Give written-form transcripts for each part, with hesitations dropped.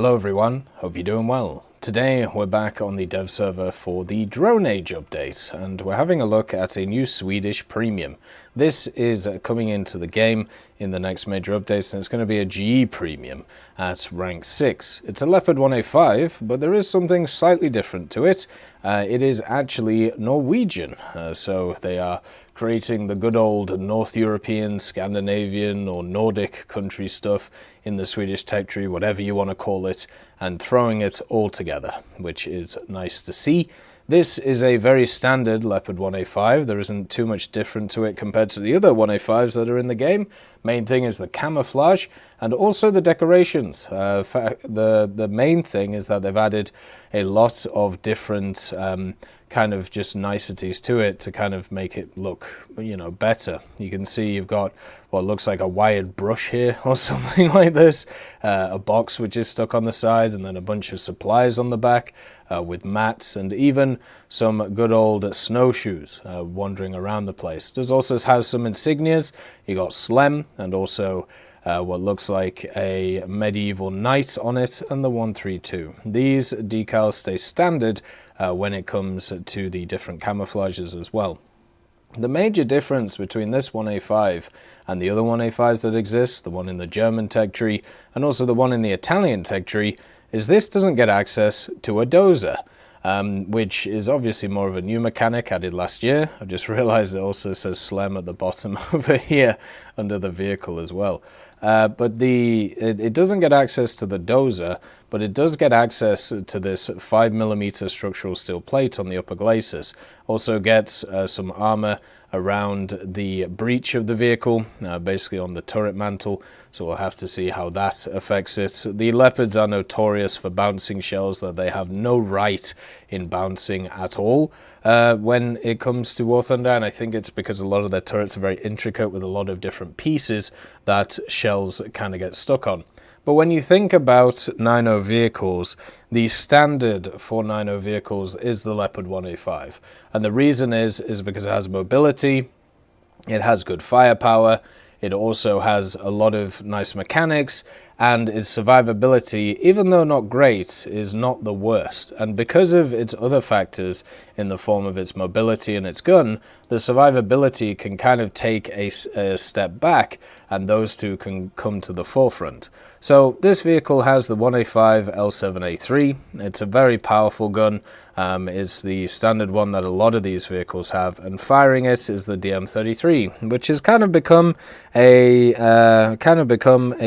Hello everyone, hope you're doing well. Today we're back on the dev server for the Drone Age update, and we're having a look at a new Swedish premium. This is coming into the game in the next major updates, and it's going to be a GE premium at rank 6. It's a Leopard 1A5, but there is something slightly different to it. It is actually Norwegian, so they are creating the good old North European, Scandinavian or Nordic country stuff in the Swedish tech tree, whatever you want to call it, and throwing it all together, which is nice to see. This is a very standard Leopard 1A5. There isn't too much different to it compared to the other 1A5s that are in the game. Main thing is the camouflage and also the decorations. The main thing is that they've added a lot of different kind of just niceties to it to kind of make it look, you know, better. You can see you've got what looks like a wired brush here or something like this, a box which is stuck on the side, and then a bunch of supplies on the back with mats, and even some good old snowshoes wandering around the place. Does also have some insignias. You got Slem and also what looks like a medieval knight on it, and the 132. These decals stay standard when it comes to the different camouflages as well. The major difference between this 1A5 and the other 1A5s that exist, the one in the German tech tree and also the one in the Italian tech tree, is this doesn't get access to a dozer, which is obviously more of a new mechanic added last year. I've just realized it also says Slem at the bottom over here under the vehicle as well. But it doesn't get access to the dozer, but it does get access to this 5mm structural steel plate on the upper glacis. Also gets some armor around the breech of the vehicle, basically on the turret mantle, so we'll have to see how that affects it. The Leopards are notorious for bouncing shells that they have no right in bouncing at all when it comes to War Thunder, and I think it's because a lot of their turrets are very intricate with a lot of different pieces that shells kind of get stuck on. But when you think about 9.0 vehicles, the standard for 9.0 vehicles is the Leopard 1A5. And the reason is because it has mobility, it has good firepower, it also has a lot of nice mechanics, and its survivability, even though not great, is not the worst. And because of its other factors in the form of its mobility and its gun, the survivability can kind of take a step back, and those two can come to the forefront. So this vehicle has the 1A5 L7A3. It's a very powerful gun. It's the standard one that a lot of these vehicles have, and firing it is the DM33, which has kind of become a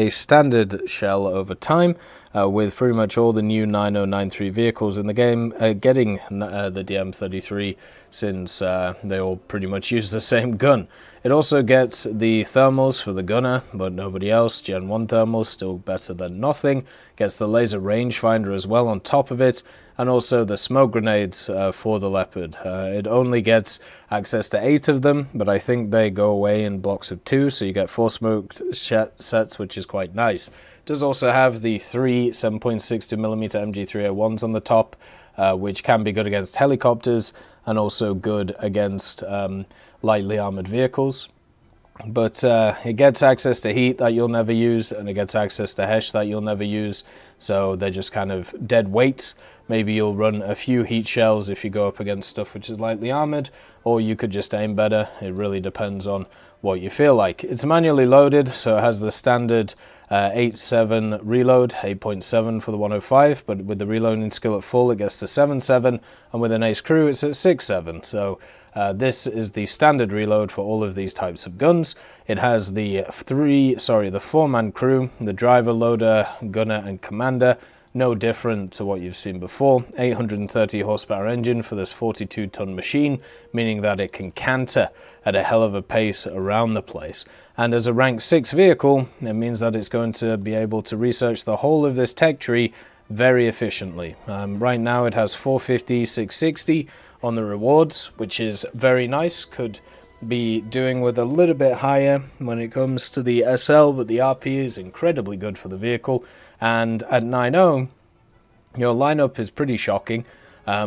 standard shell over time, with pretty much all the new 9093 vehicles in the game getting the DM33, since they all pretty much use the same gun. It also gets the thermals for the gunner, but nobody else. Gen 1 thermals, still better than nothing. Gets the laser rangefinder as well on top of it, and also the smoke grenades for the Leopard. It only gets access to 8 of them, but I think they go away in blocks of 2, so you get 4 smoke sets, which is quite nice. It does also have the 3 7.62mm MG3A1s on the top, which can be good against helicopters and also good against lightly armored vehicles. But it gets access to heat that you'll never use, and it gets access to HESH that you'll never use, so they're just kind of dead weights. Maybe you'll run a few heat shells if you go up against stuff which is lightly armored, or you could just aim better. It really depends on what you feel like. It's manually loaded, so it has the standard 8.7 reload, 8.7 for the 105, but with the reloading skill at full it gets to 7.7, and with an ace crew it's at 6.7. So this is the standard reload for all of these types of guns. It has the 4-man crew, the driver, loader, gunner and commander. No different to what you've seen before. 830 horsepower engine for this 42-ton machine, meaning that it can canter at a hell of a pace around the place. And as a rank 6 vehicle, it means that it's going to be able to research the whole of this tech tree very efficiently. Right now it has 450, 660 on the rewards, which is very nice. Could be doing with a little bit higher when it comes to the SL, but the RP is incredibly good for the vehicle. And at 9.0, your lineup is pretty shocking.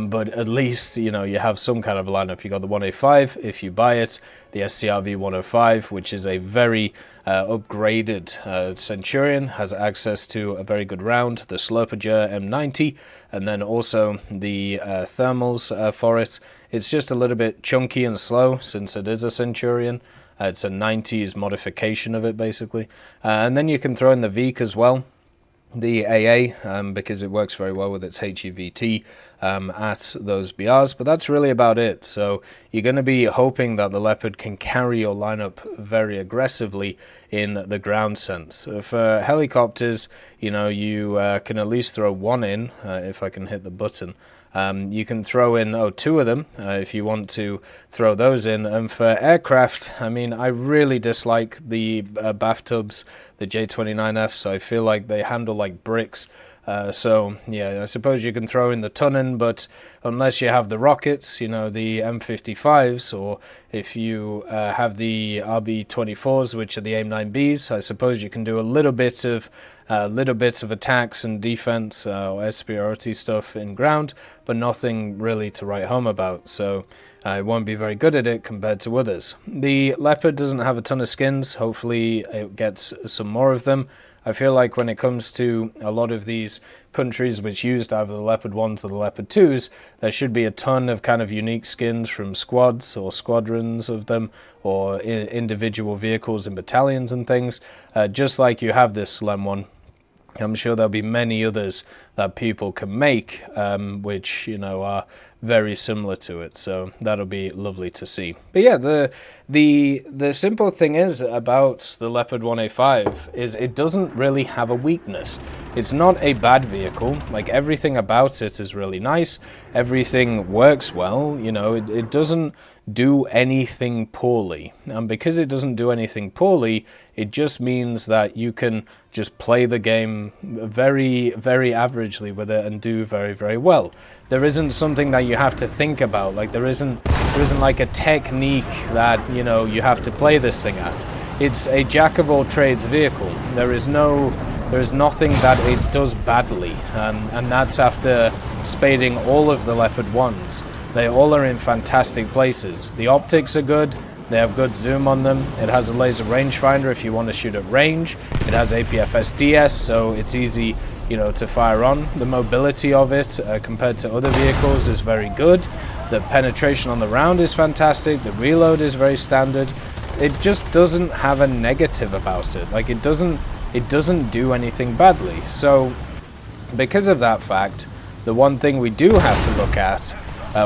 but at least, you know, you have some kind of a lineup. You got the 1A5 if you buy it, the SCRV 105, which is a very upgraded Centurion, has access to a very good round, the Leopard M90, and then also the thermals for it. It's just a little bit chunky and slow since it is a Centurion. It's a 90s modification of it, basically. And then you can throw in the VEGA as well, the AA, because it works very well with its HEVT at those BRs, but that's really about it. So you're going to be hoping that the Leopard can carry your lineup very aggressively in the ground sense. For helicopters, you know, you can at least throw one in, if I can hit the button. You can throw in two of them if you want to throw those in. And for aircraft, I mean, I really dislike the bathtubs, the J-29Fs. I feel like they handle like bricks. So yeah, I suppose you can throw in the Tunnan, but unless you have the rockets, you know, the M55s, or if you have the RB-24s, which are the AIM-9Bs, I suppose you can do a little bit of attacks and defense or air superiority stuff in ground, but nothing really to write home about. So I won't be very good at it compared to others. The Leopard doesn't have a ton of skins. Hopefully it gets some more of them. I feel like when it comes to a lot of these countries which used either the Leopard 1s or the Leopard 2s, there should be a ton of kind of unique skins from squads or squadrons of them, or individual vehicles and battalions and things, just like you have this Lem one. I'm sure there'll be many others that people can make, which, you know, are very similar to it. So that'll be lovely to see. But yeah, the simple thing is about the Leopard 1A5 is it doesn't really have a weakness. It's not a bad vehicle. Like, everything about it is really nice. Everything works well. You know, it doesn't do anything poorly. And because it doesn't do anything poorly, it just means that you can just play the game very, very averagely with it and do very, very well. There isn't something that you have to think about. Like, there isn't like a technique that, you know, you have to play this thing at. It's a jack of all trades vehicle. There is nothing that it does badly, and that's after spading all of the Leopard 1s. They all are in fantastic places. The optics are good. They have good zoom on them. It has a laser rangefinder if you want to shoot at range. It has APFSDS, so it's easy, you know, to fire on. The mobility of it compared to other vehicles is very good. The penetration on the round is fantastic. The reload is very standard. It just doesn't have a negative about it. Like, it doesn't do anything badly. So because of that fact, the one thing we do have to look at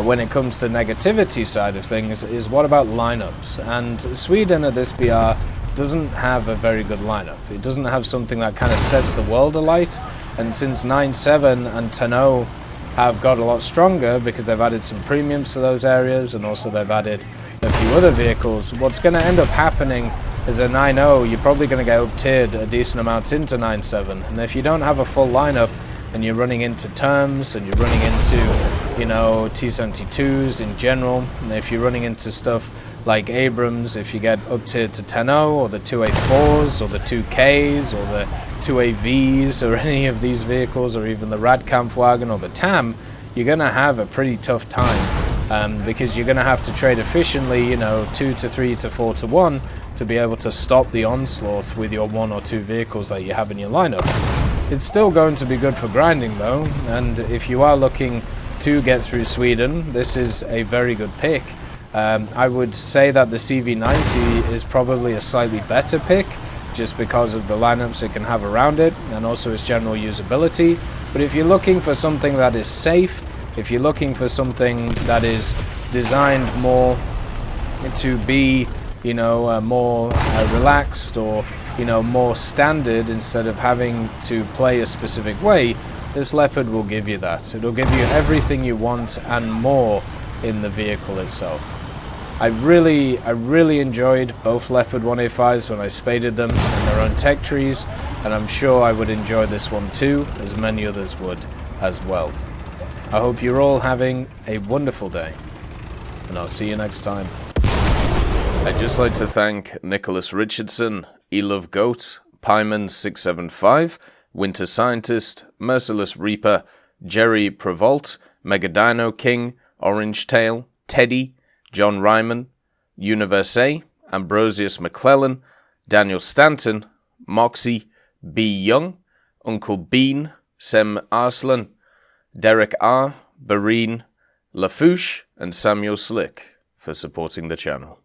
when it comes to negativity side of things is what about lineups. And Sweden at this BR doesn't have a very good lineup. It doesn't have something that kind of sets the world alight. And since 9.7 and 10.0 have got a lot stronger because they've added some premiums to those areas, and also they've added a few other vehicles, what's going to end up happening is a 9.0, you're probably going to get up-tiered a decent amount into 9.7. And if you don't have a full lineup, and you're running into terms, and you're running into, you know, T-72s in general, and if you're running into stuff like Abrams, if you get up-tiered to 10.0, or the 2A4s, or the 2Ks, or the 2AVs, or any of these vehicles, or even the Radkampfwagen or the TAM, you're going to have a pretty tough time, because you're going to have to trade efficiently, you know, 2 to 3 to 4 to 1, to be able to stop the onslaught with your 1 or 2 vehicles that you have in your lineup. It's still going to be good for grinding though, and if you are looking to get through Sweden, this is a very good pick. I would say that the CV90 is probably a slightly better pick, just because of the lineups it can have around it, and also its general usability. But if you're looking for something that is safe, if you're looking for something that is designed more to be, you know, more relaxed, or, you know, more standard, instead of having to play a specific way, this Leopard will give you that. It'll give you everything you want and more in the vehicle itself. I really enjoyed both Leopard 1A5s when I spaded them in their own tech trees, and I'm sure I would enjoy this one too, as many others would as well. I hope you're all having a wonderful day, and I'll see you next time. I'd just like to thank Nicholas Richardson, Elove Goat, Pyman675, Winter Scientist, Merciless Reaper, Jerry Prevolt, Megadino King, Orange Tail, Teddy, John Ryman, Universe, Ambrosius McClellan, Daniel Stanton, Moxie, B. Young, Uncle Bean, Sem Arslan, Derek R., Bareen, Lafouche, and Samuel Slick for supporting the channel.